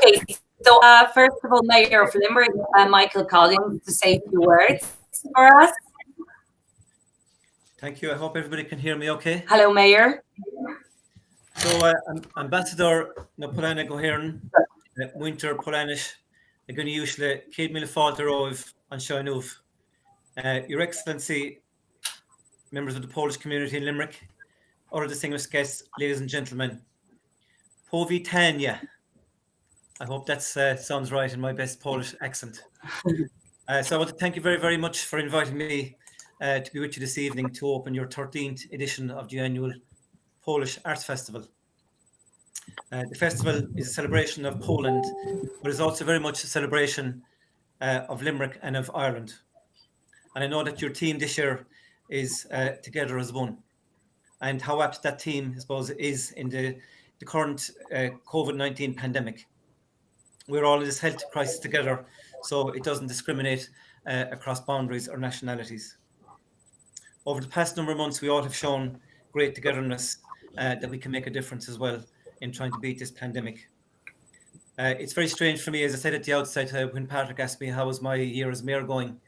Okay, so first of all, Mayor of Limerick, Michael Collins, to say a few words for us. Thank you. I hope everybody can hear me okay. Hello, Mayor. So, Ambassador na Polana Goheran, Winter Polanish, a gunny usually, Kid Millifalter of and Shainuf. Your Excellency, members of the Polish community in Limerick, other distinguished guests, ladies and gentlemen. Povi Tanya. I hope that sounds right in my best Polish accent. So I want to thank you very, very much for inviting me to be with you this evening to open your 13th edition of the annual Polish Arts Festival. The festival is a celebration of Poland, but is also very much a celebration of Limerick and of Ireland. And I know that your team this year is Together as One. And how apt that team, I suppose, is in the current COVID-19 pandemic. We're all in this health crisis together, so it doesn't discriminate across boundaries or nationalities. Over the past number of months, we all have shown great togetherness that we can make a difference as well in trying to beat this pandemic. It's very strange for me, as I said at the outset, when Patrick asked me how was my year as mayor going,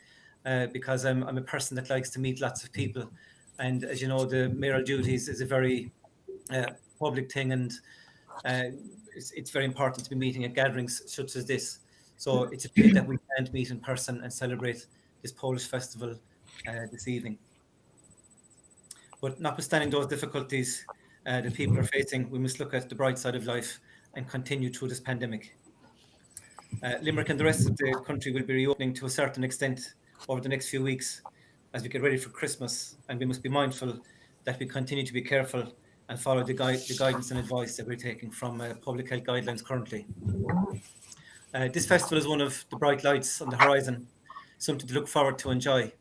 because I'm a person that likes to meet lots of people. And as you know, the mayoral duties is a very public thing, and it's very important to be meeting at gatherings such as this. So it's a pity that we can't meet in person and celebrate this Polish festival this evening. But notwithstanding those difficulties that people are facing, we must look at the bright side of life and continue through this pandemic. Limerick and the rest of the country will be reopening to a certain extent over the next few weeks as we get ready for Christmas, and we must be mindful that we continue to be careful and follow the guidance and advice that we're taking from public health guidelines currently. This festival is one of the bright lights on the horizon, something to look forward to, enjoy.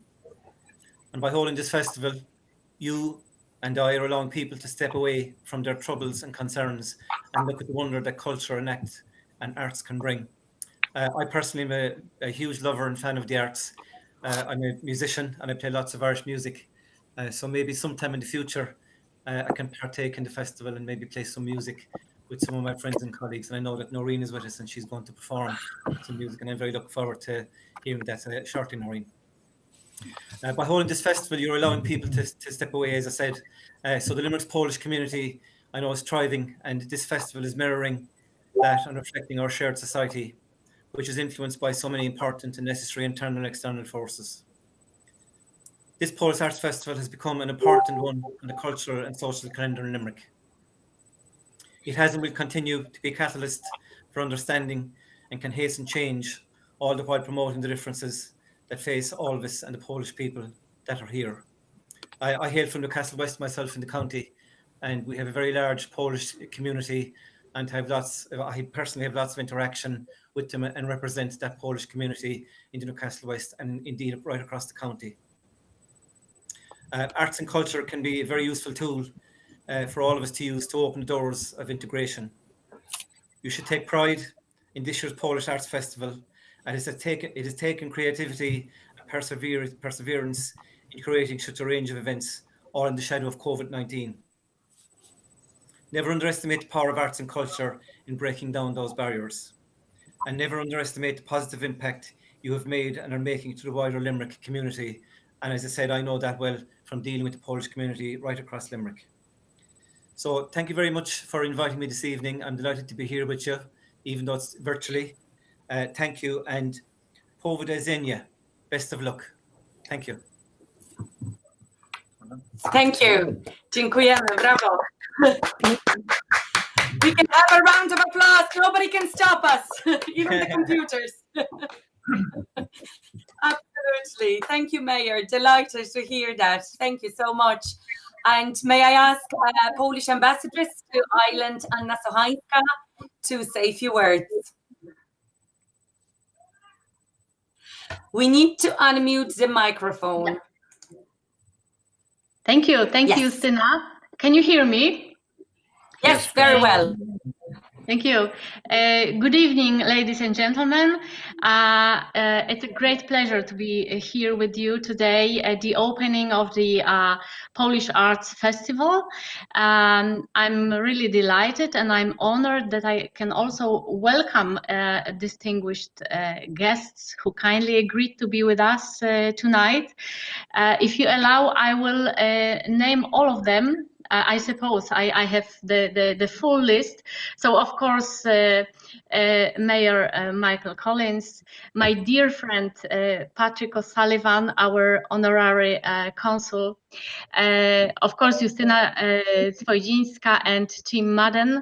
And by holding this festival, you and I are allowing people to step away from their troubles and concerns and look at the wonder that culture and act and arts can bring. I personally am a huge lover and fan of the arts. I'm a musician and I play lots of Irish music. So maybe sometime in the future, I can partake in the festival and maybe play some music with some of my friends and colleagues. And I know that Noirin is with us and she's going to perform some music, and I'm very looking forward to hearing that shortly, Noirin. By holding this festival, you're allowing people to step away, as I said. So the Limerick's Polish community, I know, is thriving, and this festival is mirroring that and reflecting our shared society, which is influenced by so many important and necessary internal and external forces. This Polish Arts Festival has become an important one on the cultural and social calendar in Limerick. It has and will continue to be a catalyst for understanding and can hasten change, all the while promoting the differences that face all of us and the Polish people that are here. I hail from Newcastle West myself in the county, and we have a very large Polish community, and I personally have lots of interaction with them and represent that Polish community in the Newcastle West and indeed right across the county. Arts and culture can be a very useful tool for all of us to use to open the doors of integration. You should take pride in this year's Polish Arts Festival, and it has taken creativity and perseverance in creating such a range of events, all in the shadow of COVID-19. Never underestimate the power of arts and culture in breaking down those barriers, and never underestimate the positive impact you have made and are making to the wider Limerick community. And as I said, I know that well from dealing with the Polish community right across Limerick. So thank you very much for inviting me this evening. I'm delighted to be here with you, even though it's virtually. Thank you, and powodzenia. Best of luck. Thank you. Thank you. Dziękujemy. Bravo. We can have a round of applause. Nobody can stop us, even the computers. Absolutely. Thank you, Mayor. Delighted to hear that. Thank you so much. And may I ask Polish Ambassadress to Ireland, Anna Sochańska, to say a few words. We need to unmute the microphone. Thank you. Thank you, Justyna. Can you hear me? Yes, very well. Thank you. Good evening, ladies and gentlemen. It's a great pleasure to be here with you today at the opening of the Polish Arts Festival. I'm really delighted and I'm honored that I can also welcome distinguished guests who kindly agreed to be with us tonight. If you allow, I will name all of them. I suppose I have the full list. So of course, Mayor Michael Collins, my dear friend Patrick O'Sullivan, our honorary consul, of course Justyna Cwojdzińska and Team Madden,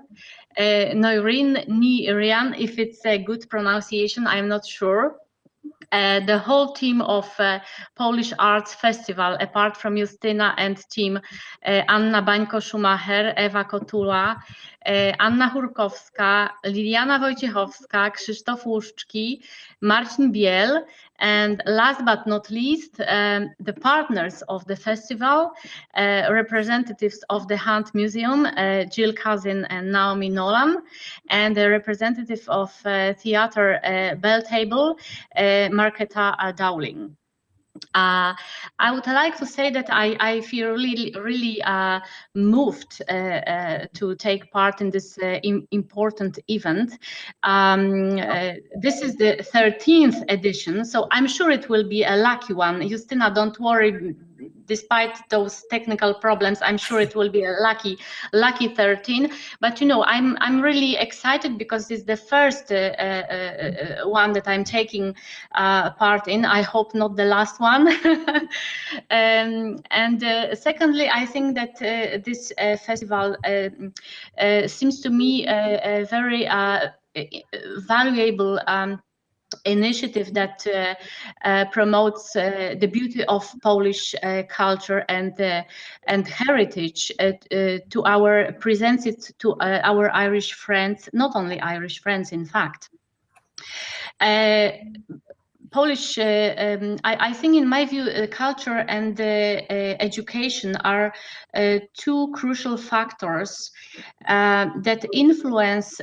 Noirin, Ni Riain, if it's a good pronunciation, I'm not sure. The whole team of Polish Arts Festival, apart from Justyna and team AnnaBanko-Szumacher, Ewa Kotula, Anna Hurkowska, Lilianna Wojciechowska, Kris Luszczki, Marcin Biel, and last but not least, the partners of the festival, representatives of the Hand Museum, Jill Cousin and Naomi Nolan, and the representative of Theatre Bell Table, Marketa Dowling. I would like to say that I feel really moved to take part in this important event. This is the 13th edition, so I'm sure it will be a lucky one. Justyna, don't worry. Despite those technical problems, I'm sure it will be a lucky 13. But you know, I'm really excited because it's the first one that I'm taking part in. I hope not the last one. Secondly, I think that this festival seems to me a very valuable initiative that promotes the beauty of Polish culture and heritage to presents it to our Irish friends, not only Irish friends, in fact. Polish, I think in my view, culture and education are two crucial factors that influence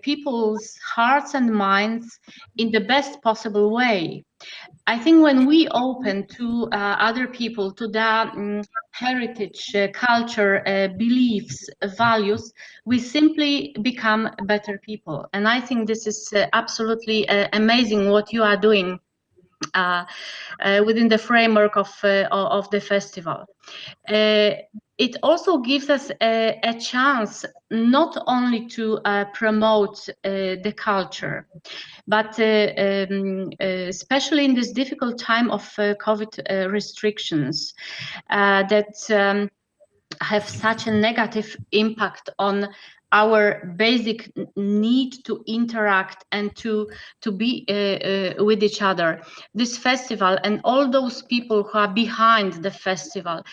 people's hearts and minds in the best possible way. I think when we open to other people, to their heritage, culture, beliefs, values, we simply become better people. And I think this is absolutely amazing what you are doing within the framework of the festival. It also gives us a chance not only to promote the culture, but especially in this difficult time of COVID restrictions that have such a negative impact on our basic need to interact and to be with each other. This festival and all those people who are behind the festival,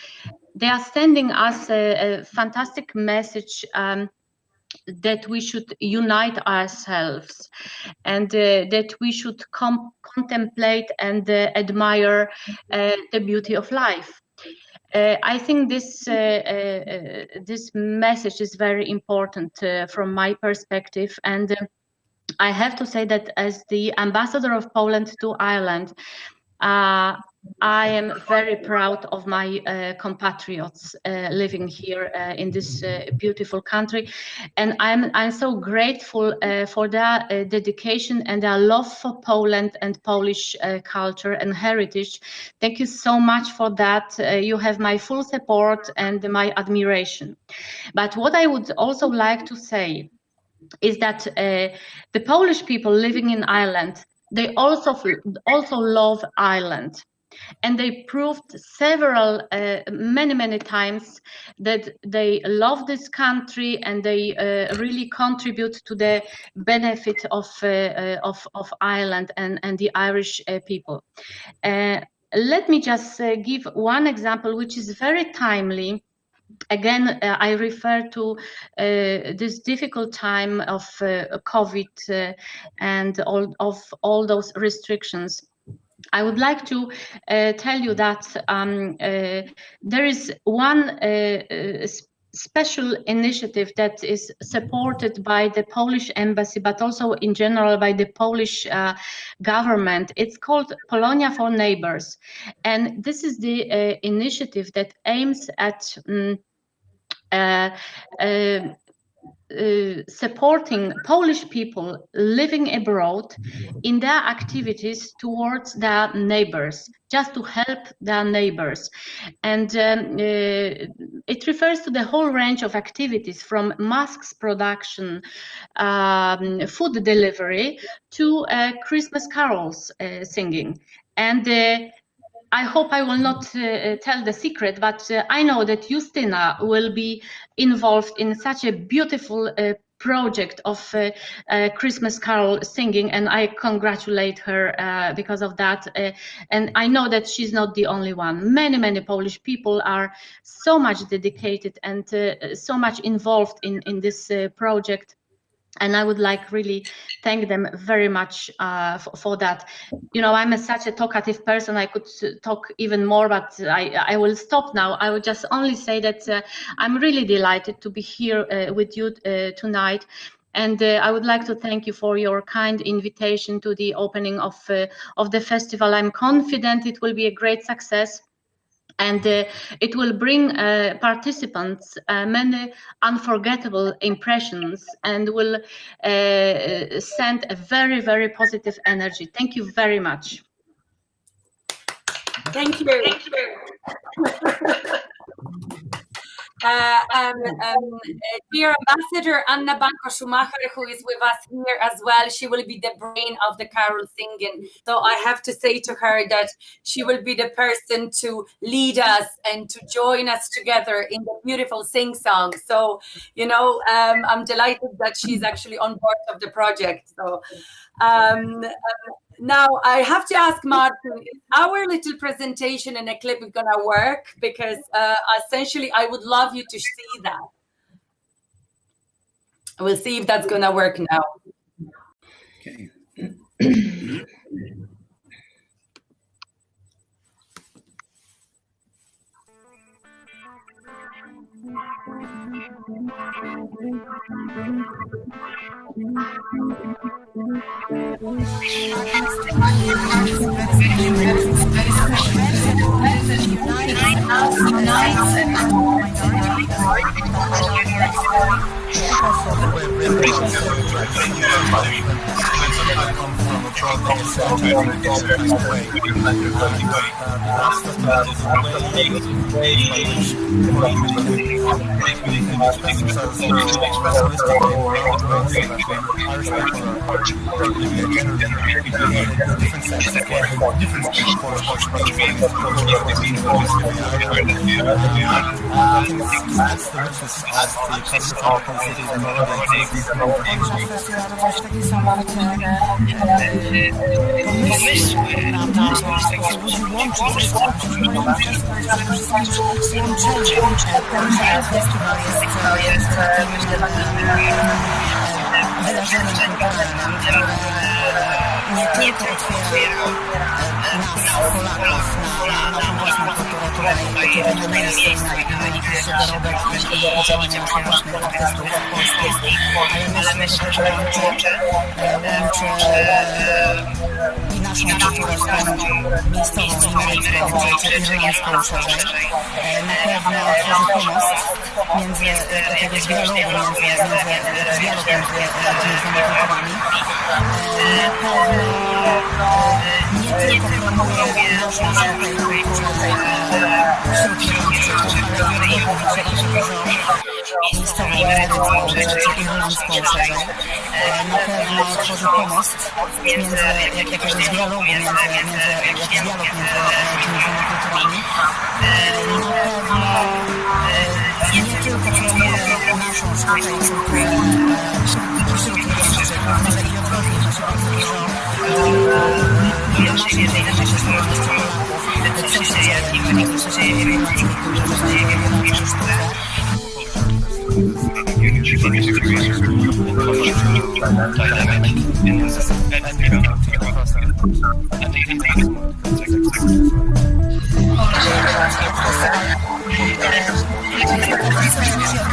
they are sending us a fantastic message that we should unite ourselves and that we should contemplate and admire the beauty of life. I think this message is very important from my perspective, and I have to say that as the ambassador of Poland to Ireland, I am very proud of my compatriots living here in this beautiful country, and I'm so grateful for their dedication and their love for Poland and Polish culture and heritage. Thank you so much for that. You have my full support and my admiration. But what I would also like to say is that the Polish people living in Ireland, they also love Ireland. And they proved many times that they love this country and they really contribute to the benefit of Ireland and the Irish people. Let me just give one example, which is very timely. Again, I refer to this difficult time of COVID and all those restrictions. I would like to tell you that there is one special initiative that is supported by the Polish embassy, but also in general by the Polish government. It's called Polonia for Neighbors. And this is the initiative that aims at supporting Polish people living abroad in their activities towards their neighbors, just to help their neighbors. And it refers to the whole range of activities, from masks production, food delivery, to Christmas carols singing. And I hope I will not tell the secret, but I know that Justyna will be involved in such a beautiful project of Christmas carol singing, and I congratulate her because of that. And I know that she's not the only one. Many Polish people are so much dedicated and so much involved in this project. And I would like really thank them very much for that. You know, I'm such a talkative person. I could talk even more, but I will stop now. I would just only say that I'm really delighted to be here with you tonight. And I would like to thank you for your kind invitation to the opening of the festival. I'm confident it will be a great success. And it will bring participants many unforgettable impressions, and will send a very positive energy. Thank you very much. Thank you. Thank you. Dear Ambassador AnnaBanko-Szumacher, who is with us here as well, she will be the brain of the carol singing. So I have to say to her that she will be the person to lead us and to join us together in the beautiful sing song. So, you know, I'm delighted that she's actually on board of the project. So now I have to ask Martin, is our little presentation in a clip gonna work? Because essentially I would love you to see that. We'll see if that's gonna work now. Okay. Nie tylko otwiera nas, Polaków, na naszą własną kulturę tutaj na miejsce, na jakiś dorobek i działania naszych własnych artystów polskich, ale myślę, że łączy i naszą kulturę z tą miejscową, limerycką czy irlandzką szerzej. Na pewno tworzy pomost między jakiegoś dialogu między różnymi kulturami. Na pewno nie tylko promuje naszą kulturę wśród Irlandczyków, ale i dużo miejscową limerycką czy irlandzką szerzej. Na pewno tworzy pomost między jakiegoś dialogu między różnymi kulturami. Na pewno nie tylko promuje naszą kulturę wśród Irlandczyków, ale i odwrotnie, to się bardzo dużo naszej społeczności Polaków, co się dzieje w irlandzkiej kulturze, co się dzieje w irlandzkiej sztuce. To jest taka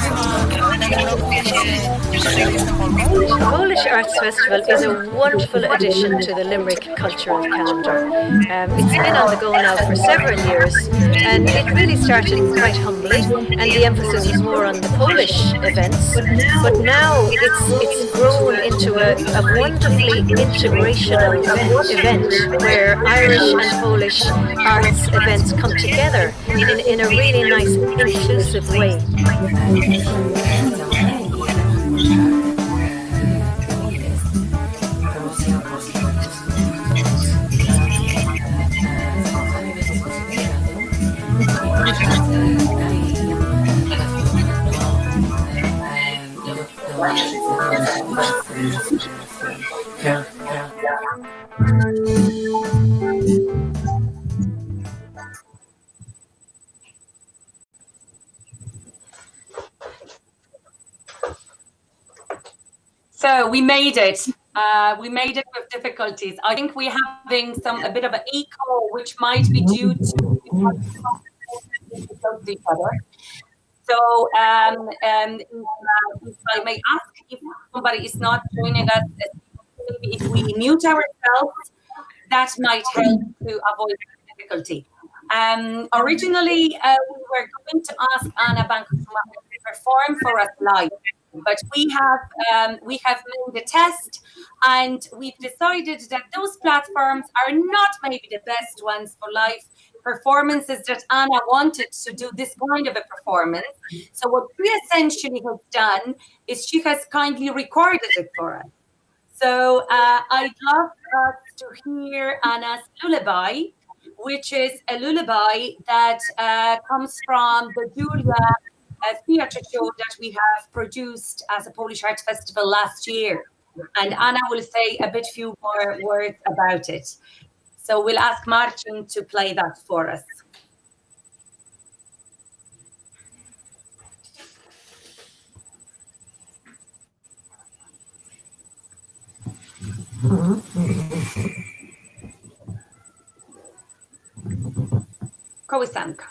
Arts Festival is a wonderful addition to the Limerick cultural calendar. It's been on the go now for several years, and it really started quite humbly, and the emphasis was more on the Polish events. But now it's grown into a wonderfully integrational event where Irish and Polish arts events come together in a really nice, inclusive way. So we made it. We made it with difficulties. I think we're having a bit of an echo, which might be due to each other. So if I may ask, if somebody is not joining us, maybe if we mute ourselves, that might help to avoid difficulty. Originally, we were going to ask AnnaBanko-Szumacher to perform for us live, but we have made a test, and we've decided that those platforms are not maybe the best ones for live performances, that Anna wanted to do this kind of a performance. So what she essentially has done is she has kindly recorded it for us. So I'd love us to hear Anna's lullaby, which is a lullaby that comes from the Julia theatre show that we have produced as a Polish Art Festival last year. And Anna will say a few more words about it. So we'll ask Marcin to play that for us. Kołysanka.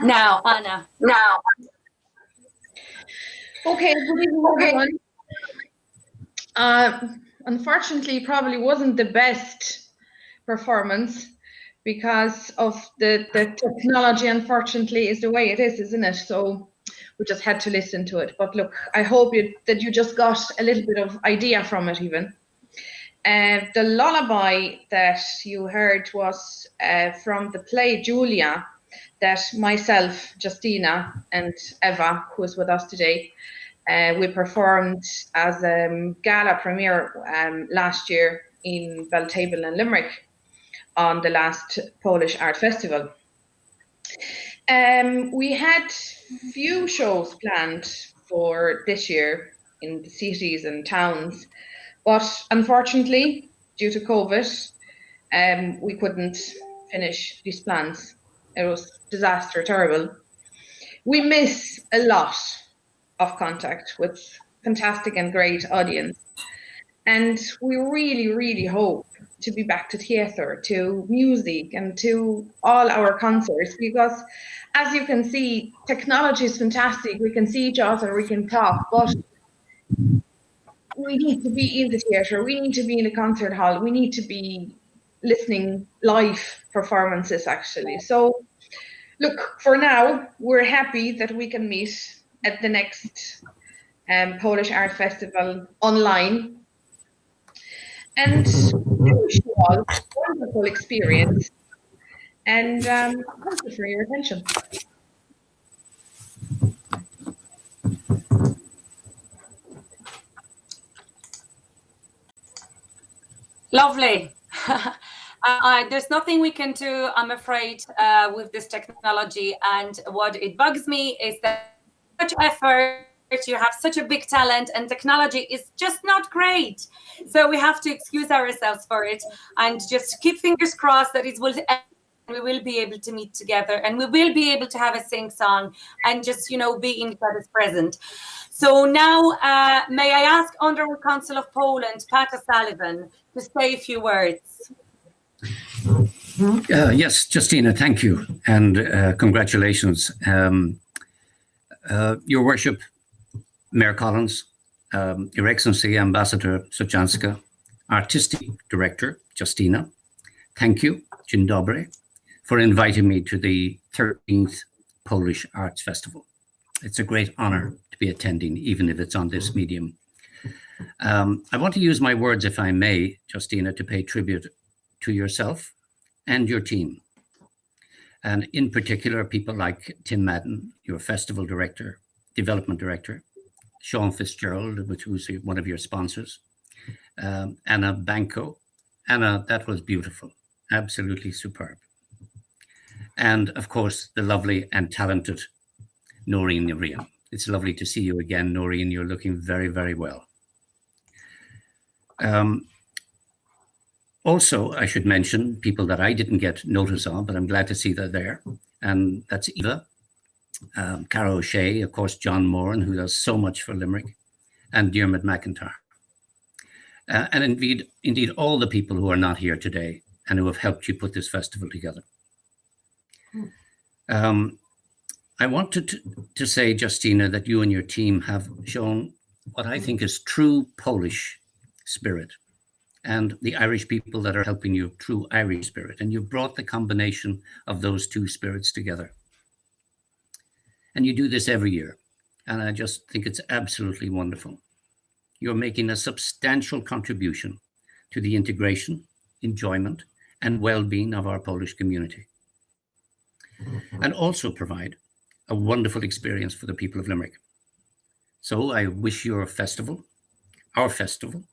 Now, Anna. Okay, good evening, everyone. Unfortunately, probably wasn't the best performance because of the technology. Unfortunately, is the way it is, isn't it? So we just had to listen to it. But look, I hope that you just got a little bit of idea from it, even. The lullaby that you heard was from the play Julia, that myself, Justyna, and Eva, who is with us today, we performed as a gala premiere last year in Beltable and Limerick on the last Polish Art Festival. We had few shows planned for this year in the cities and towns, but unfortunately, due to COVID, we couldn't finish these plans. It was disaster, terrible. We miss a lot of contact with fantastic and great audience. And we really, really hope to be back to theatre, to music, and to all our concerts, because as you can see, technology is fantastic. We can see each other, we can talk, but we need to be in the theatre, we need to be in the concert hall, we need to be listening live performances, actually. So look, for now, we're happy that we can meet at the next Polish Art Festival online. And I wish you all a wonderful experience. And thank you for your attention. Lovely. There's nothing we can do, I'm afraid, with this technology. And what it bugs me is that such effort, you have such a big talent, and technology is just not great. So we have to excuse ourselves for it and just keep fingers crossed that it will end. We will be able to meet together, and we will be able to have a sing-song and just, you know, be in each other's present. So now, may I ask Underworld Council of Poland, Pat O'Sullivan, to say a few words. Yes, Justyna, thank you, and congratulations. Your Worship, Mayor Collins, Your Excellency, Ambassador Sochańska, Artistic Director, Justyna, thank you, Dzień dobry, for inviting me to the 13th Polish Arts Festival. It's a great honor to be attending, even if it's on this medium. I want to use my words, if I may, Justyna, to pay tribute to yourself and your team. And in particular, people like Tim Madden, your festival director, development director, Sean Fitzgerald, who's one of your sponsors, AnnaBanko. Anna, that was beautiful, absolutely superb. And of course, the lovely and talented Noirin Riain. It's lovely to see you again, Noirin. You're looking very, very well. Also, I should mention people that I didn't get notice on, but I'm glad to see they're there. And that's Eva, Caragh O'Shea, of course, John Moran, who does so much for Limerick, and Diarmuld Mclntyre. And indeed, all the people who are not here today and who have helped you put this festival together. I wanted to say, Justyna, that you and your team have shown what I think is true Polish spirit, and the Irish people that are helping you, true Irish spirit. And you've brought the combination of those two spirits together. And you do this every year. And I just think it's absolutely wonderful. You're making a substantial contribution to the integration, enjoyment, and well-being of our Polish community. And also provide a wonderful experience for the people of Limerick. So I wish your festival, our festival,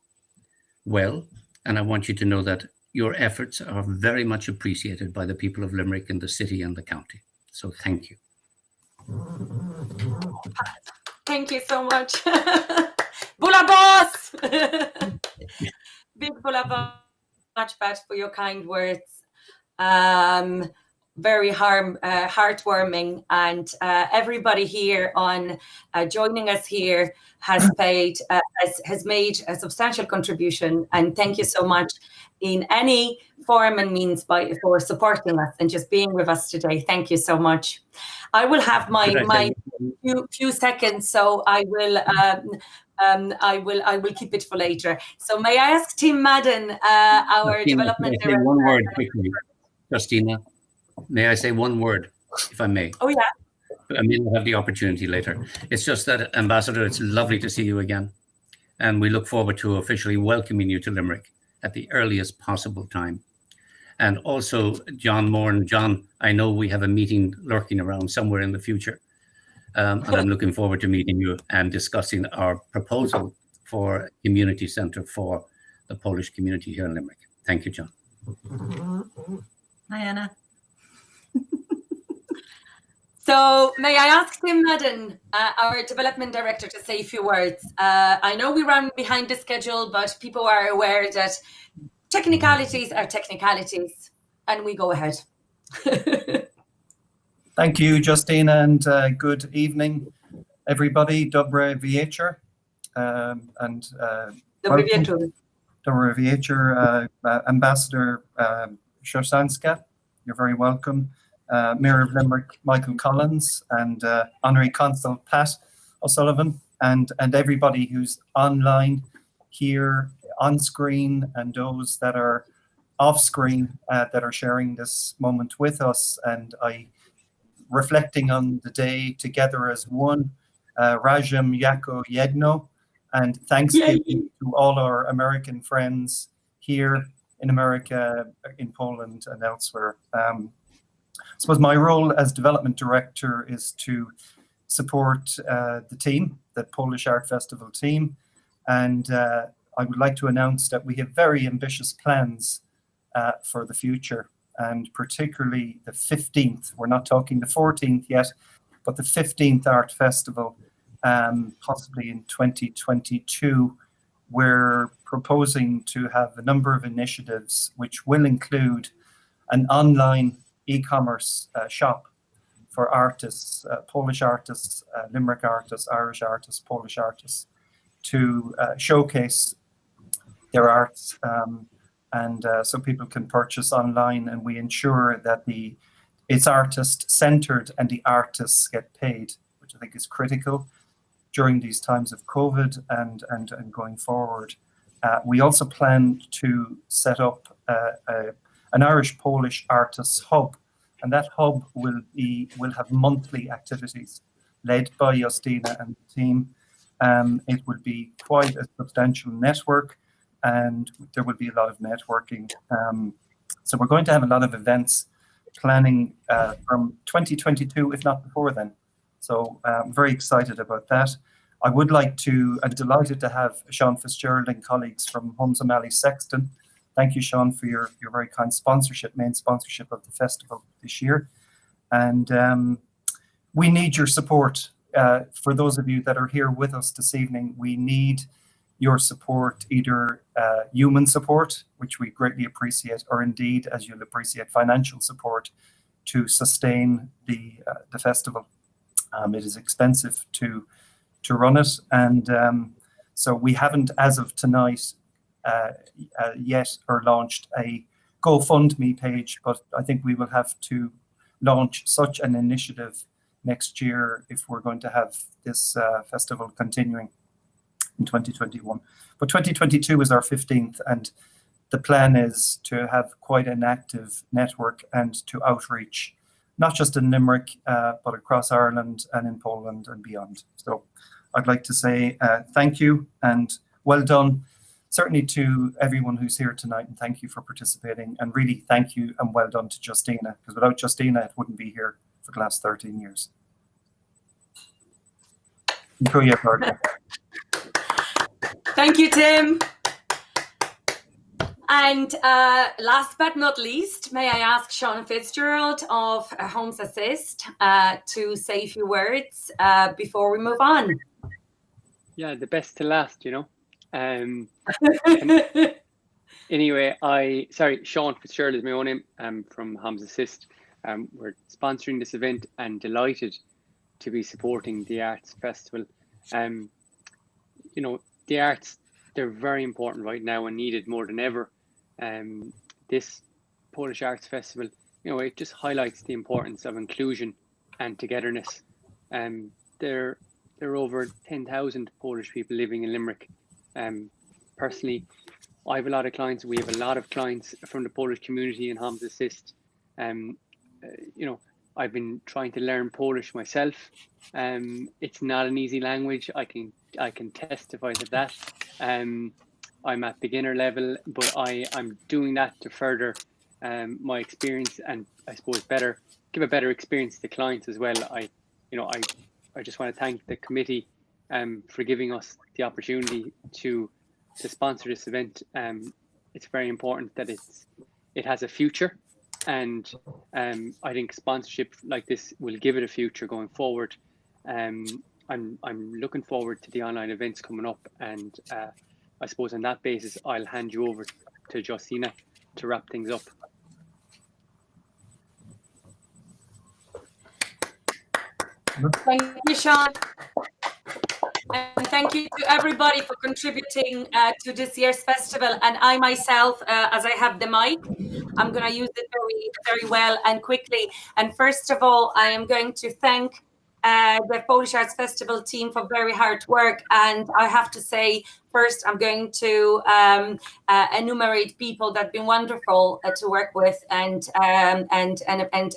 well, and I want you to know that your efforts are very much appreciated by the people of Limerick and the city and the county. So thank you. Thank you so much. Bula boss! Big bula boss, much Pat, for your kind words. Very heartwarming, and everybody here on joining us here has made a substantial contribution, and thank you so much. in any form and means for supporting us and just being with us today. Thank you so much. I will have my few seconds, so I will keep it for later. So may I ask Tim Madden, our Justyna, development may I say director. one word quickly, Justyna? May I say one word, if I may? Oh, yeah. I may not have the opportunity later. It's just that, Ambassador, it's lovely to see you again. And we look forward to officially welcoming you to Limerick at the earliest possible time. And also, John Moran. John, I know we have a meeting lurking around somewhere in the future. And I'm looking forward to meeting you and discussing our proposal for a community centre for the Polish community here in Limerick. Thank you, John. Hi, Anna. So may I ask Tim Madden, our development director, to say a few words? I know we ran behind the schedule, but people are aware that technicalities are technicalities, and we go ahead. Thank you, Justyna, and good evening, everybody. Dobre wieczór, and welcome. Dobre wieczór, Ambassador Sochańska. You're very welcome. Mayor of Limerick, Michael Collins, and Honorary Consul Pat O'Sullivan, and everybody who's online here, on screen, and those that are off screen that are sharing this moment with us. And reflecting on the day together as one, Razem jako jedno, and Thanksgiving to all our American friends here in America, in Poland, and elsewhere. I suppose my role as development director is to support the team, the Polish Art Festival team, and I would like to announce that we have very ambitious plans for the future, and particularly the 15th. We're not talking the 14th yet, but the 15th Art Festival, possibly in 2022. We're proposing to have a number of initiatives which will include an online e-commerce shop for artists, Polish artists, Limerick artists, Irish artists, Polish artists, to showcase their arts, and so people can purchase online, and we ensure that it's artist-centered and the artists get paid, which I think is critical during these times of COVID and going forward. We also plan to set up an Irish-Polish artists hub, and that hub will have monthly activities led by Justyna and the team. It will be quite a substantial network, and there will be a lot of networking. So we're going to have a lot of events planning from 2022, if not before then. So I'm very excited about that. I'm delighted to have Sean Fitzgerald and colleagues from Homes O'Malley Sexton. Thank you, Sean, for your very kind sponsorship, main sponsorship of the festival this year. And we need your support. For those of you that are here with us this evening, we need your support, either human support, which we greatly appreciate, or indeed, as you'll appreciate, financial support to sustain the festival. It is expensive to run it, and so we haven't, as of tonight, yet or launched a GoFundMe page, but I think we will have to launch such an initiative next year if we're going to have this festival continuing in 2021. But 2022 is our 15th, and the plan is to have quite an active network and to outreach, not just in Limerick, but across Ireland and in Poland and beyond. So I'd like to say thank you and well done, certainly to everyone who's here tonight, and thank you for participating, and really thank you and well done to Justyna, because without Justyna, it wouldn't be here for the last 13 years. Thank you, Tim. And last but not least, may I ask Sean Fitzgerald of Homes Assist to say a few words before we move on. Yeah, the best to last, you know. Anyway, Sean Fitzgerald is my own name. I'm from Homes Assist. We're sponsoring this event and delighted to be supporting the Arts Festival. You know, the arts, they're very important right now and needed more than ever. This Polish Arts Festival, it just highlights the importance of inclusion and togetherness. There are over 10,000 Polish people living in Limerick. Personally, I have a lot of clients. We have a lot of clients from the Polish community in Homs Assist. I've been trying to learn Polish myself. It's not an easy language. I can testify to that. I'm at beginner level, but I'm doing that to further my experience, and I suppose give a better experience to clients as well. I just want to thank the committee for giving us the opportunity to sponsor this event. It's very important that it has a future, and I think sponsorship like this will give it a future going forward. I'm looking forward to the online events coming up, and I suppose on that basis I'll hand you over to Justyna to wrap things up. Thank you, Sean. And thank you to everybody for contributing to this year's festival. And I myself, as I have the mic, I'm going to use it very, very well and quickly. And first of all, I am going to thank the Polish Arts Festival team for very hard work. And I have to say, first, I'm going to enumerate people that have been wonderful to work with and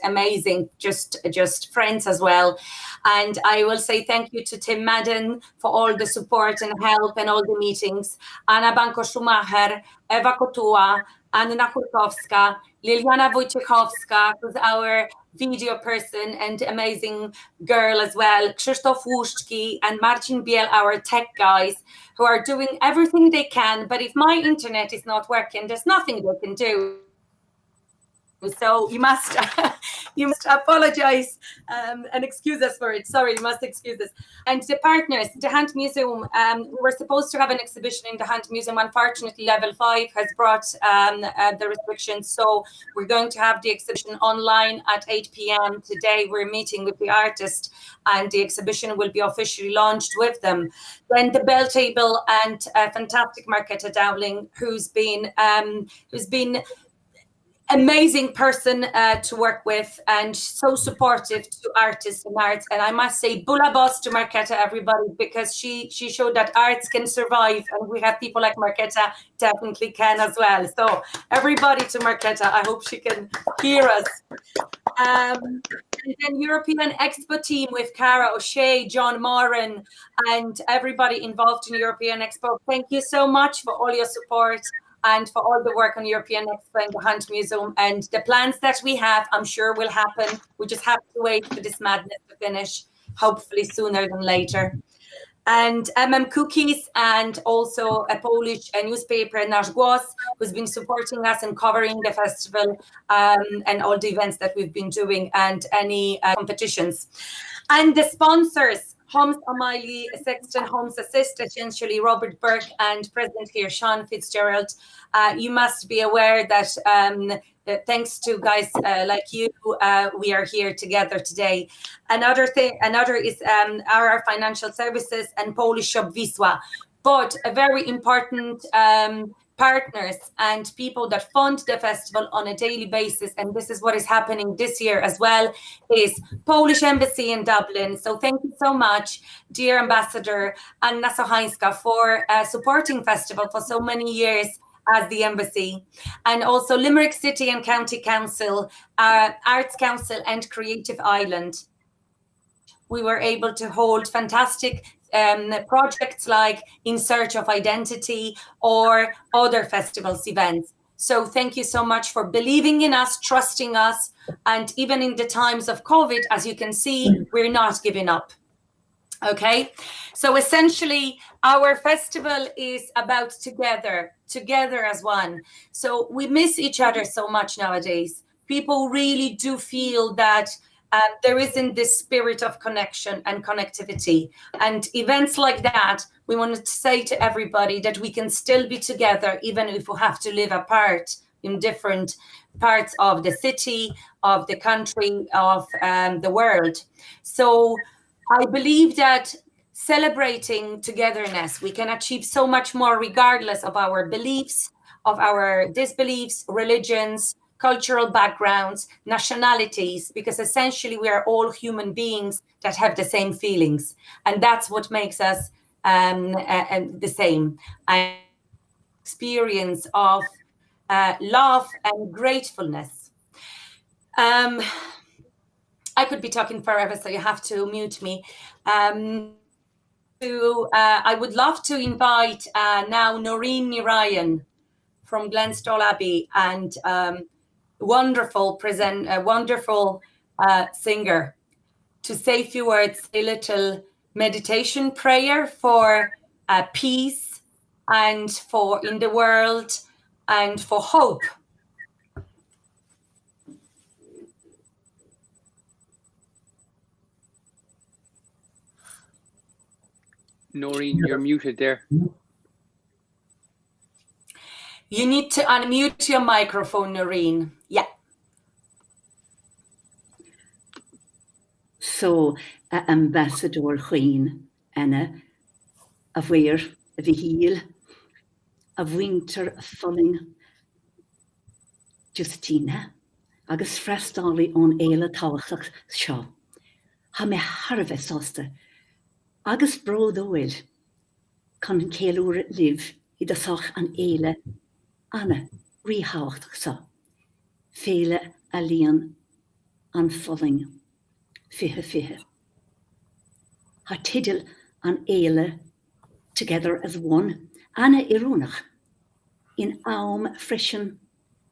amazing, just friends as well. And I will say thank you to Tim Madden for all the support and help and all the meetings. AnnaBanko-Szumacher, Ewa Kotula, Anna Kurkowska, Lilianna Wojciechowska, who's our video person and amazing girl as well, Kris Luszczki and Marcin Biel, our tech guys, who are doing everything they can. But if my internet is not working, there's nothing they can do. So you must apologize and excuse us for it. Sorry, you must excuse us. And the partners, the Hand Museum, we were supposed to have an exhibition in the Hand Museum. Unfortunately, level 5 has brought the restrictions. So we're going to have the exhibition online at 8 p.m. today. We're meeting with the artist and the exhibition will be officially launched with them. Then the Bell Table and fantastic Marketa Dowling, who's been amazing person to work with and so supportive to artists and arts. And I must say, Bula Boss to Marketa, everybody, because she showed that arts can survive, and we have people like Marketa definitely can as well. So everybody to Marketa, I hope she can hear us. And then European Expo team with Caragh O'Shea, John Moran, and everybody involved in European Expo. Thank you so much for all your support and for all the work on European Expo and the Hand Museum. And the plans that we have, I'm sure will happen. We just have to wait for this madness to finish, hopefully sooner than later. And Cookies, and also a Polish newspaper, Nasz Głos, who's been supporting us and covering the festival and all the events that we've been doing and any competitions. And the sponsors, Homs O'Malley, Sexton Homs Assist, essentially Robert Burke, and President here, Sean Fitzgerald. You must be aware that thanks to guys like you, we are here together today. Another is our financial services and Polish shop Wisła, but a very important partners and people that fund the festival on a daily basis, and this is what is happening this year as well, is Polish Embassy in Dublin. So thank you so much, dear Ambassador Anna Sochańska, for supporting festival for so many years as the embassy, and also Limerick City and County Council, Arts Council and Creative Island. We were able to hold fantastic projects like In Search of Identity or other festivals events. So thank you so much for believing in us, trusting us, and even in the times of COVID, as you can see, we're not giving up. Okay, so essentially our festival is about together as one. So we miss each other so much nowadays. People really do feel that there isn't this spirit of connection and connectivity. And events like that, we wanted to say to everybody that we can still be together, even if we have to live apart in different parts of the city, of the country, of the world. So I believe that celebrating togetherness, we can achieve so much more regardless of our beliefs, of our disbeliefs, religions, cultural backgrounds, nationalities, because essentially we are all human beings that have the same feelings. And that's what makes us the same. And experience of love and gratefulness. I could be talking forever, so you have to mute me. I would love to invite now Noirin Riain from Glenstall Abbey, and wonderful singer, to say a few words, a little meditation prayer for peace and for in the world and for hope. Noirin, you're muted there. You need to unmute your microphone, Noirin. Yeah. So, Ambassador Chuin, Anna, a bhuir, a bhíl, a winter falling, Justyna, agus freistálaí ón éile tábhachtach seo. Ha me harveh sásta, agus bródóid, can céalúr liv I the soch an éile, Anna, riháchtach sa. Féle a líon an falling, fihe. Ha tidil an éile, together as one, Anna irúnach, in aum frishin,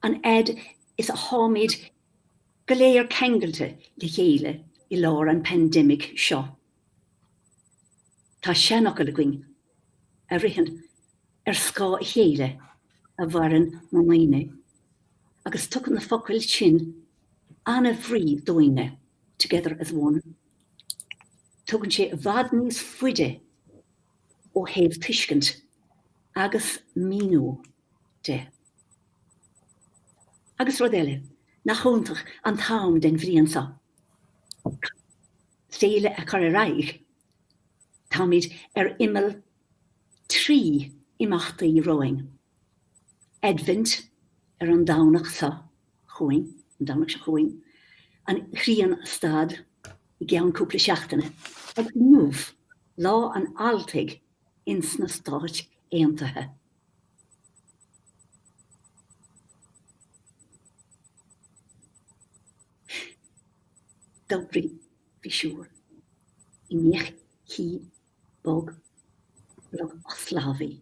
an ed is a homid, galéir kengelte, li chéile, I lár an pandemic seo. Tá seanach a gwing, a rihan, scá chéile, a bharan maine, agus tucan na focail sin, Anna bhrí doine, together as one. Tugan sé bhad níos fuide, ó héamh tuiscint, agus mínú de. Agus rud eile, nach chóntach an tám den bhríon sa. Féile a Caragh, táid imel 3 imachtaí roing. Advent an dánach sa chuin, an dánach sa chuin, an chrían stad I gean cúpla seachtaine, ag nuamh lá an altaigh ins na stáit éantathe. Dobrí bhí siúr, I nech hí bog lag oslaví.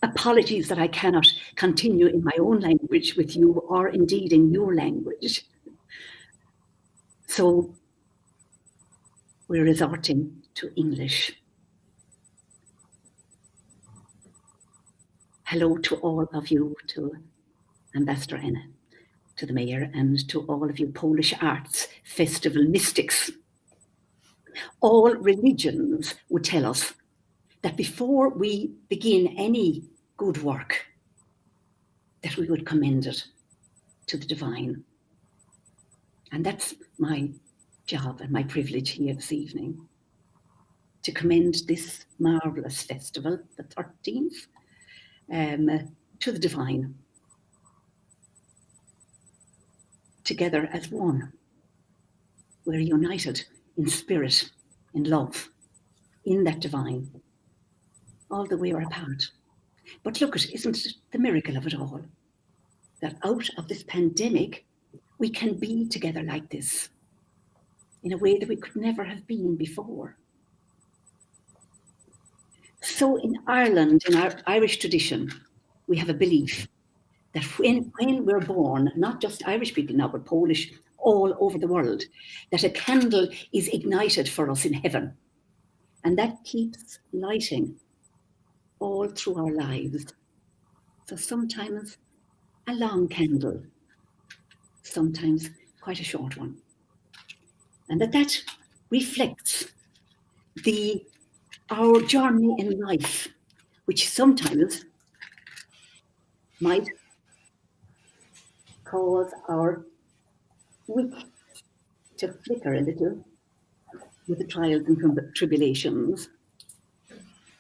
Apologies that I cannot continue in my own language with you or indeed in your language. So we're resorting to English. Hello to all of you, to Ambassador Anna, to the Mayor, and to all of you Polish Arts Festival mystics. All religions would tell us that before we begin any good work, that we would commend it to the divine. And that's my job and my privilege here this evening, to commend this marvelous festival, the 13th, to the divine. Together as one, we're united in spirit, in love, in that divine, although we are apart. But look, isn't it the miracle of it all, that out of this pandemic, we can be together like this, in a way that we could never have been before. So in Ireland, in our Irish tradition, we have a belief that when we're born, not just Irish people now, but Polish, all over the world, that a candle is ignited for us in heaven. And that keeps lighting all through our lives. So sometimes a long candle, sometimes quite a short one. And that reflects our journey in life, which sometimes might cause our wick to flicker a little with the trials and tribulations.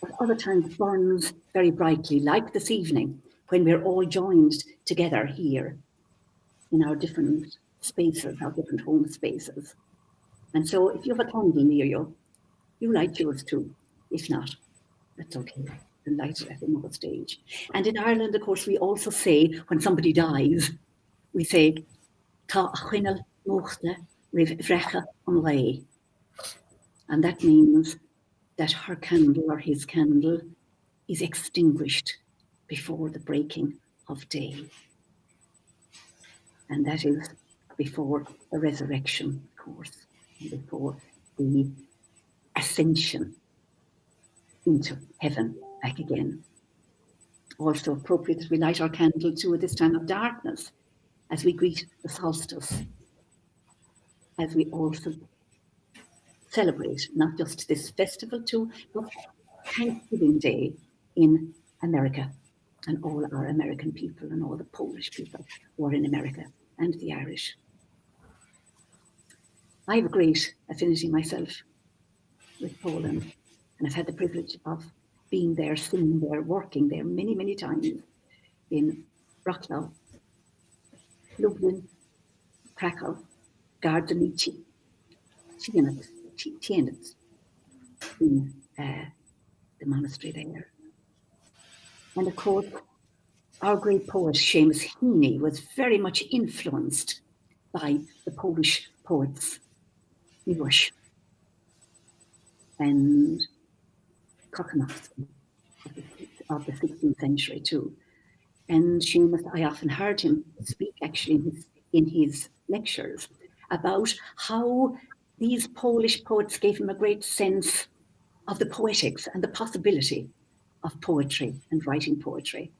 But other times burns very brightly, like this evening, when we're all joined together here in our different spaces, our different home spaces. And so if you have a candle near you, you light yours too. If not, that's okay. And light it at another stage. And in Ireland, of course, we also say, when somebody dies, we say, Tá a chuinneal móchte ribh bhreacha an lé. And that means that her candle or his candle is extinguished before the breaking of day. And that is before the resurrection, of course, and before the ascension into heaven back again. Also appropriate that we light our candle too at this time of darkness as we greet the solstice, as we also celebrate not just this festival too, but Thanksgiving Day in America, and all our American people and all the Polish people who are in America and the Irish. I have a great affinity myself with Poland, and I've had the privilege of being there, singing there, working there many, many times in Wrocław, Lublin, Krakow, Gardenici, Tienitz, in the monastery there. And of course, our great poet Seamus Heaney was very much influenced by the Polish poets Miłosz and Kochanovsky of the 16th century too. And Seamus, I often heard him speak actually in his lectures about how these Polish poets gave him a great sense of the poetics and the possibility of poetry and writing poetry.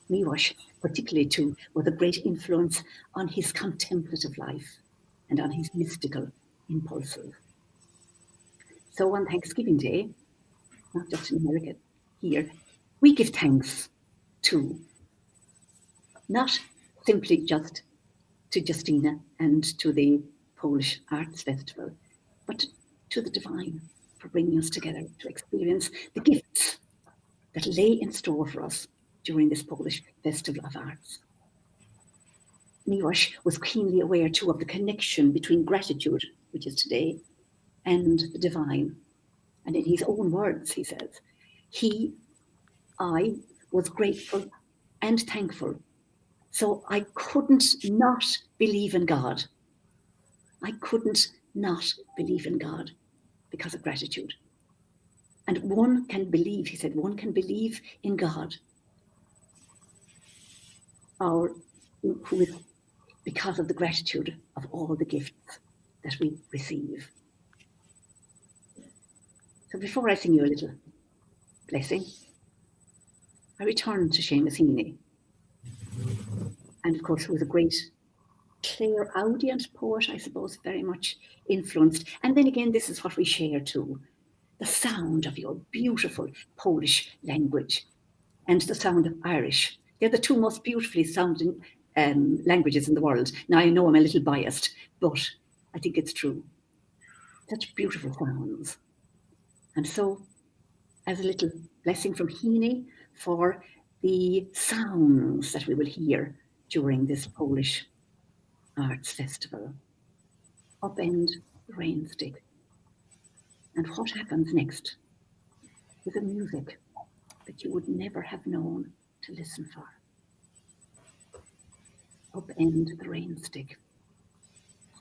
Miłosz, particularly too, was a great influence on his contemplative life and on his mystical impulses. So on Thanksgiving Day, not just in America, here, we give thanks to not simply just to Justyna and to the Polish Arts Festival, but to the divine for bringing us together to experience the gifts that lay in store for us during this Polish Festival of Arts. Miłosz was keenly aware too of the connection between gratitude, which is today, and the divine. And in his own words, he says, I was grateful and thankful, so I couldn't not believe in God. I couldn't not believe in God because of gratitude. And one can believe, he said, one can believe in God because of the gratitude of all the gifts that we receive. So before I sing you a little blessing, I return to Seamus Heaney. And of course, who was a great clairaudient poet, I suppose, very much influenced. And then again, this is what we share too. The sound of your beautiful Polish language and the sound of Irish. They're the two most beautifully sounding languages in the world. Now, I know I'm a little biased, but I think it's true. Such beautiful sounds. And so, as a little blessing from Heaney for the sounds that we will hear during this Polish Arts Festival. Upend the rain stick. And what happens next is a music that you would never have known to listen for. Upend the rain stick.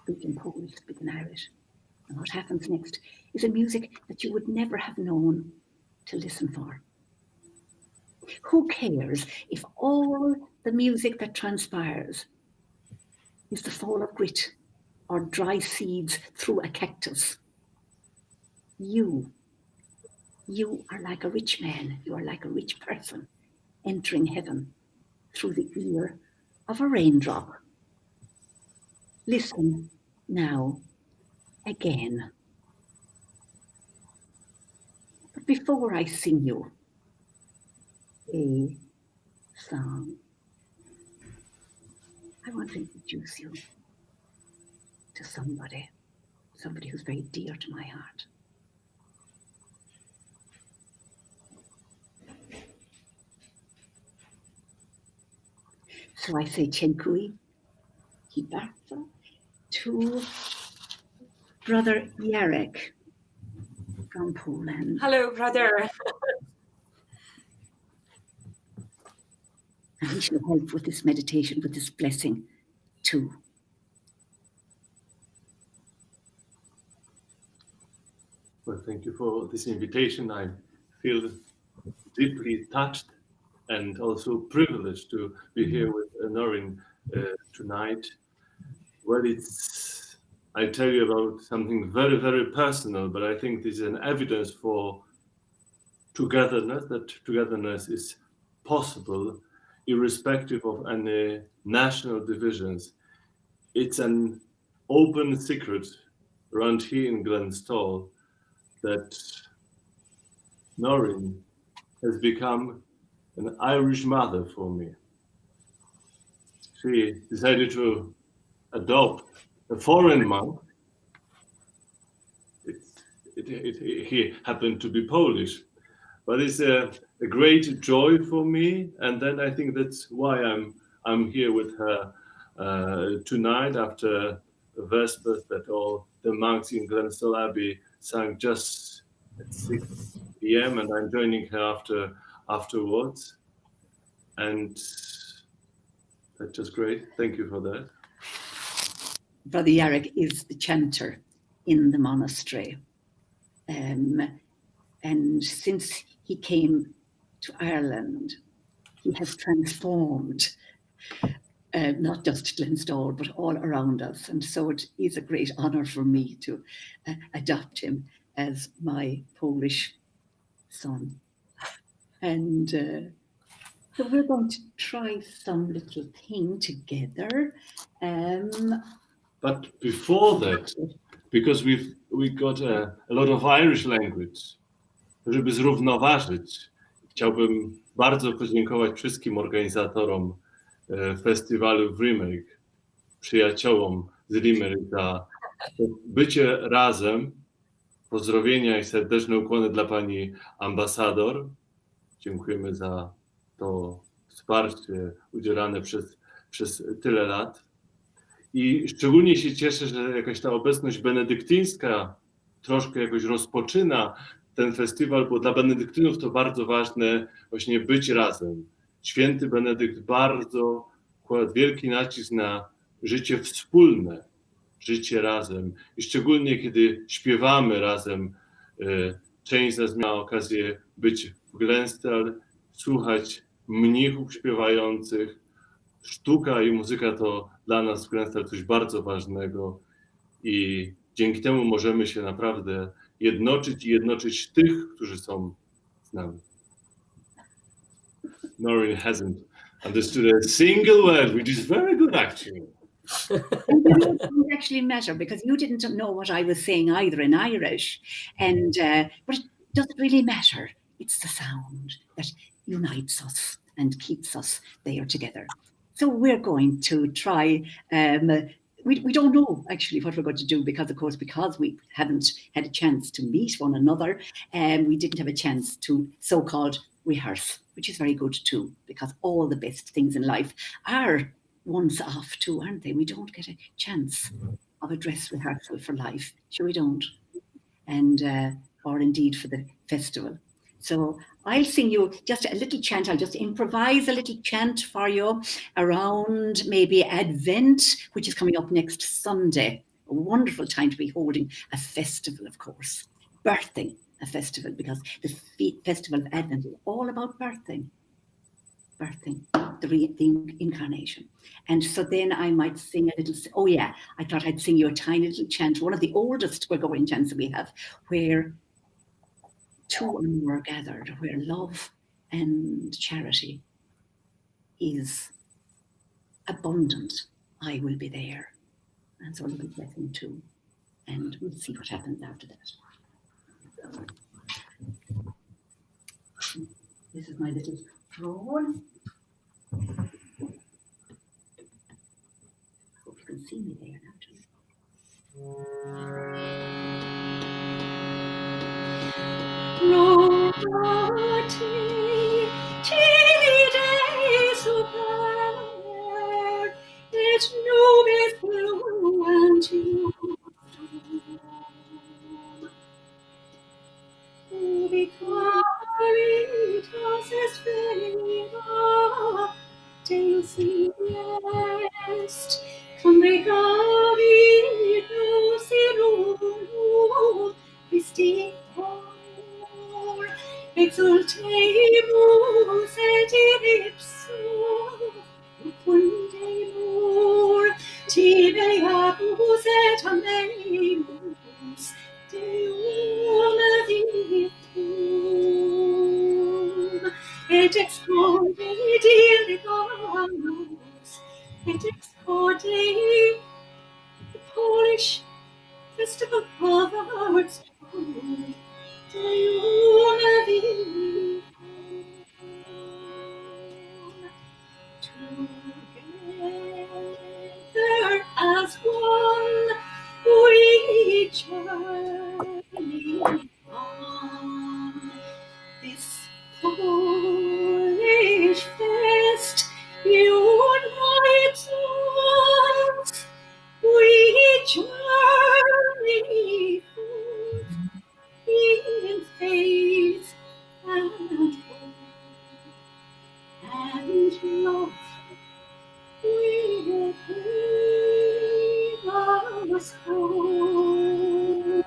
Speak in Polish, speak in Irish. And what happens next is a music that you would never have known to listen for. Who cares if all the music that transpires is the fall of grit or dry seeds through a cactus? You are like a rich man, you are like a rich person entering heaven through the ear of a raindrop. Listen now again. But before I sing you a song, I want to introduce you to somebody who's very dear to my heart. So I say Dziękuję bardzo to Brother Jarek from Poland. Hello, brother. And he shall help with this meditation, with this blessing too. Well, thank you for this invitation. I feel deeply touched and also privileged to be here with Noirin tonight. Well, I tell you about something very, very personal, but I think this is an evidence for togetherness, that togetherness is possible irrespective of any national divisions. It's an open secret around here in Glenstal that Noirin has become an Irish mother for me. She decided to adopt a foreign monk. He happened to be Polish, but it's a great joy for me. And then I think that's why I'm here with her tonight after Vespers that all the monks in Glenstal Abbey sang just at 6 p.m. and I'm joining her afterwards. And that's just great. Thank you for that. Brother Jarek is the chanter in the monastery. And since he came to Ireland, he has transformed not just Glenstal, but all around us. And so it is a great honor for me to adopt him as my Polish son. And so we're going to try some little thing together. But before that, because we got a lot of Irish language, żeby zrównoważyć, chciałbym bardzo podziękować wszystkim organizatorom festiwalu w Limerick, przyjaciołom z Limerick za bycie razem. Pozdrowienia i serdeczne ukłony dla pani ambasador. Dziękujemy za to wsparcie udzielane przez tyle lat. I szczególnie się cieszę, że jakaś ta obecność benedyktyńska troszkę jakoś rozpoczyna ten festiwal, bo dla benedyktynów to bardzo ważne właśnie być razem. Święty Benedykt bardzo kładł wielki nacisk na życie wspólne, życie razem. I szczególnie kiedy śpiewamy razem, część z nas miała okazję być w Glenstal, słuchać mnichów śpiewających. Sztuka i muzyka to dla nas w Glenstal coś bardzo ważnego i dzięki temu możemy się naprawdę jednoczyć tych, którzy są z nami. Noirin hasn't understood a single word, which is very good actually. It doesn't actually matter because you didn't know what I was saying either in Irish, and but it doesn't really matter. It's the sound that unites us and keeps us there together. So we're going to try. We don't know actually what we're going to do because we haven't had a chance to meet one another, and we didn't have a chance to so-called rehearse, which is very good too, because all the best things in life are once off too, aren't they? We don't get a chance of a dress rehearsal for life, sure we don't, and or indeed for the festival. So I'll sing you just a little chant. I'll just improvise a little chant for you around maybe Advent, which is coming up next Sunday. A wonderful time to be holding a festival, of course. Birthing a festival, because the Festival of Advent is all about birthing, the incarnation. And so then I might sing a little, I thought I'd sing you a tiny little chant, one of the oldest Gregorian chants that we have, where two or more are gathered, where love and charity is abundant, I will be there. And so a little blessing too. And we'll see what happens after that. This is my little drone. Hope you can see me there now too. Roti, chili de super. amemus, Deum vitum, et excorde diligamus, et excorde the Polish festival of our sport, Deum vitum. Together as one we journey on this Polish fest unites us. We journey forth in faith and hope and love. Will bring us home,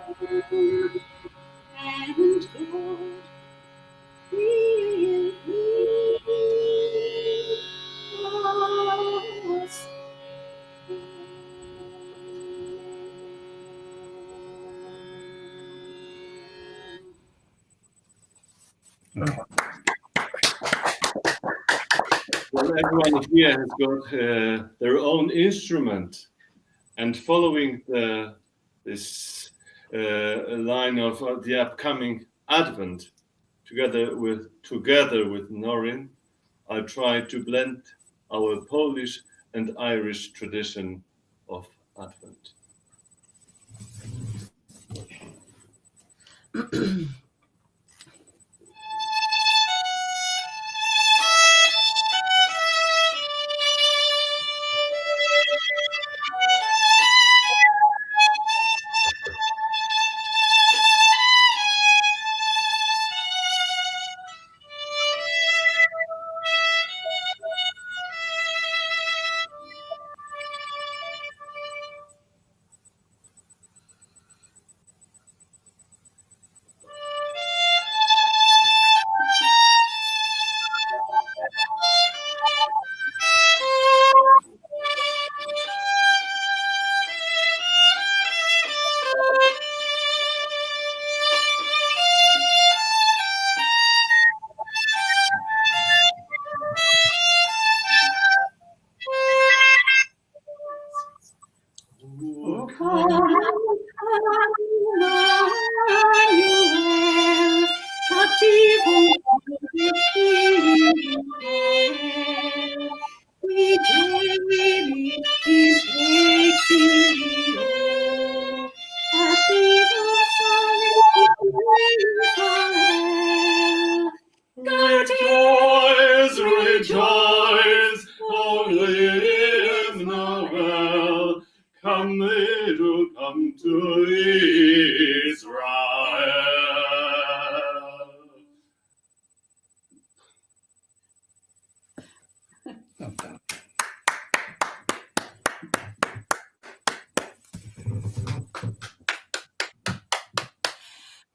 and God will bring us home. Well, everyone here has got their own instrument, and following this line of the upcoming Advent, together with Noirin, I try to blend our Polish and Irish tradition of Advent. Rejoice, O live Noel, come to Israel.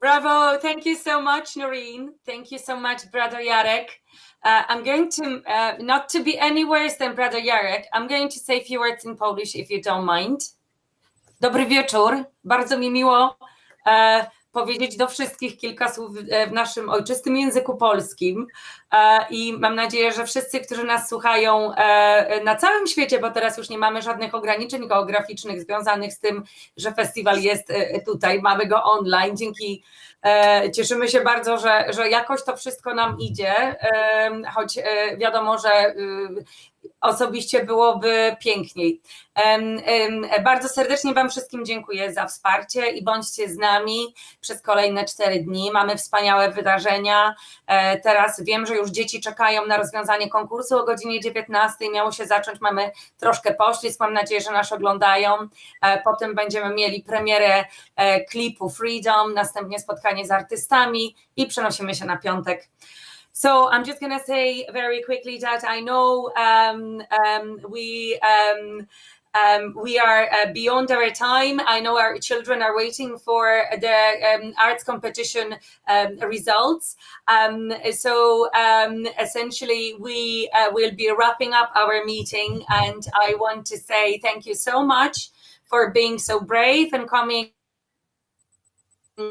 Bravo. Thank you so much, Noirin. Thank you so much, Brother Jarek. I'm going to, not to be any worse than Brother Jarek, I'm going to say a few words in Polish, if you don't mind. Dobry wieczór. Bardzo mi miło powiedzieć do wszystkich kilka słów w naszym ojczystym języku polskim i mam nadzieję, że wszyscy, którzy nas słuchają na całym świecie, bo teraz już nie mamy żadnych ograniczeń geograficznych związanych z tym, że festiwal jest tutaj, mamy go online, cieszymy się bardzo, że jakoś to wszystko nam idzie, choć wiadomo, że osobiście byłoby piękniej. Bardzo serdecznie Wam wszystkim dziękuję za wsparcie i bądźcie z nami przez kolejne 4 dni. Mamy wspaniałe wydarzenia. Teraz wiem, że już dzieci czekają na rozwiązanie konkursu o godzinie 19. Miało się zacząć, mamy troszkę poślizg, mam nadzieję, że nas oglądają. Potem będziemy mieli premierę klipu Freedom, następnie spotkanie z artystami i przenosimy się na piątek. So I'm just going to say very quickly that I know we are beyond our time. I know our children are waiting for the arts competition results. Essentially, we will be wrapping up our meeting, and I want to say thank you so much for being so brave and coming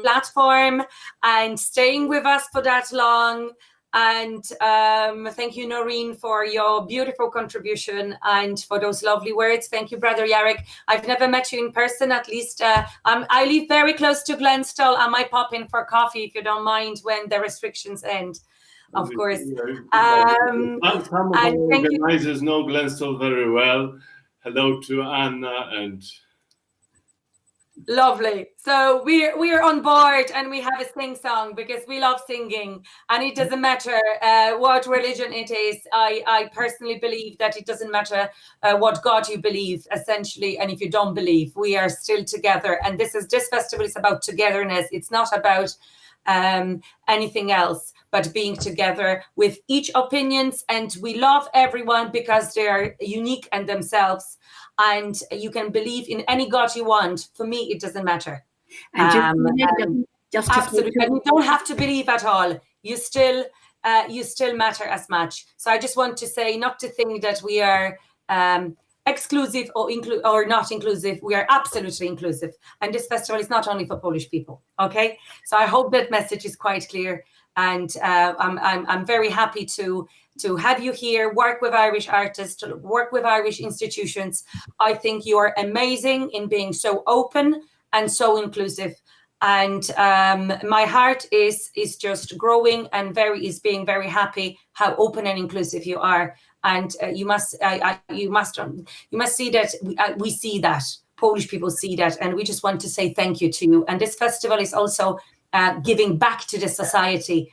platform and staying with us for that long. And thank you, Noirin, for your beautiful contribution and for those lovely words. Thank you, Brother Jarek. I've never met you in person, at least. I live very close to Glenstall. I might pop in for coffee if you don't mind when the restrictions end, of course. Some of our organizers know Glenstall very well. Hello to Anna and... Lovely. So we're on board, and we have a sing song because we love singing, and it doesn't matter what religion it is. I personally believe that it doesn't matter what God you believe, essentially, and if you don't believe, we are still together. And this festival is about togetherness. It's not about anything else but being together with each opinions, and we love everyone because they are unique in themselves. And you can believe in any God you want. For me, it doesn't matter. Just absolutely, and you don't have to believe at all. You still matter as much. So I just want to say, not to think that we are exclusive or not inclusive. We are absolutely inclusive, and this festival is not only for Polish people. Okay, so I hope that message is quite clear, and I'm very happy to have you here, work with Irish artists, to work with Irish institutions. I think you are amazing in being so open and so inclusive. And my heart is just growing and is being very happy how open and inclusive you are. And you must see that we see that. Polish people see that, and we just want to say thank you to you. And this festival is also giving back to the society.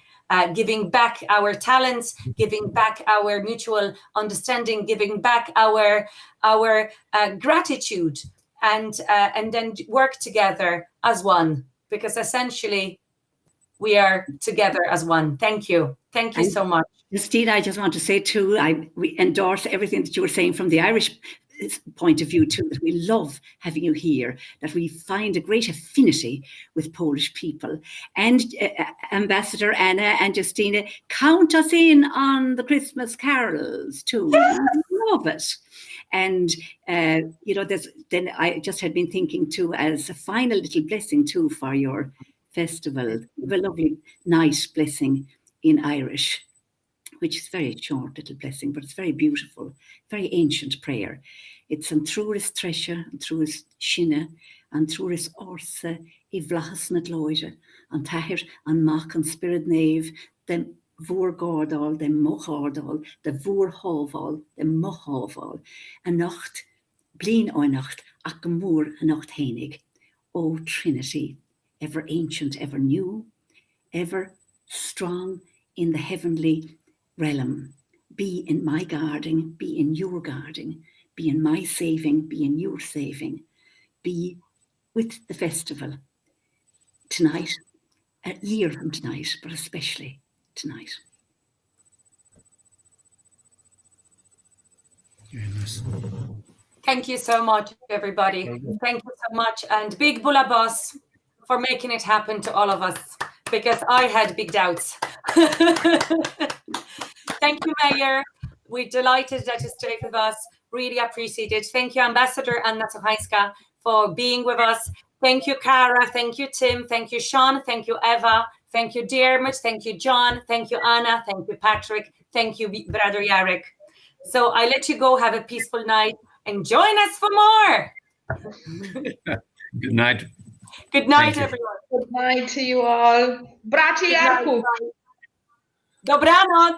Giving back our talents, giving back our mutual understanding, giving back our gratitude, and then work together as one, because essentially we are together as one. Thank you so much. Justyna, I just want to say too, we endorse everything that you were saying from the Irish point of view too, that we love having you here, that we find a great affinity with Polish people. And Ambassador Anna and Justyna, count us in on the Christmas carols too. Yeah. Love it. And then I just had been thinking too, as a final little blessing too for your festival, a lovely, nice blessing in Irish, which is a very short little blessing, but it's very beautiful, very ancient prayer. It's an trúris treasure, an trúris shinne, an trúris orsa, I vlachas na gloide, an tahir, an mach, an spirit nave, den voor gordal, den mochardal, de voor hoval, den mochhoval, a nacht, blin o nacht, ac moor a nacht heinig. O Trinity, ever ancient, ever new, ever strong in the heavenly realm. Be in my guarding, be in your guarding, be in my saving, be in your saving, be with the festival tonight, a year from tonight, but especially tonight. Thank you so much, everybody. Thank you so much, and big Bula Boss for making it happen to all of us, because I had big doubts. Thank you, Mayor. We're delighted that you stayed with us. Really appreciate it. Thank you, Ambassador Anna Sochańska, for being with us. Thank you, Caragh. Thank you, Tim. Thank you, Sean. Thank you, Eva. Thank you, Diarmuld. Thank you, John. Thank you, Anna. Thank you, Patrick. Thank you, Brother Jarek. So I let you go. Have a peaceful night and join us for more. Good night. Good night, everyone. Good night to you all. Braci Jarku. Dobranoc.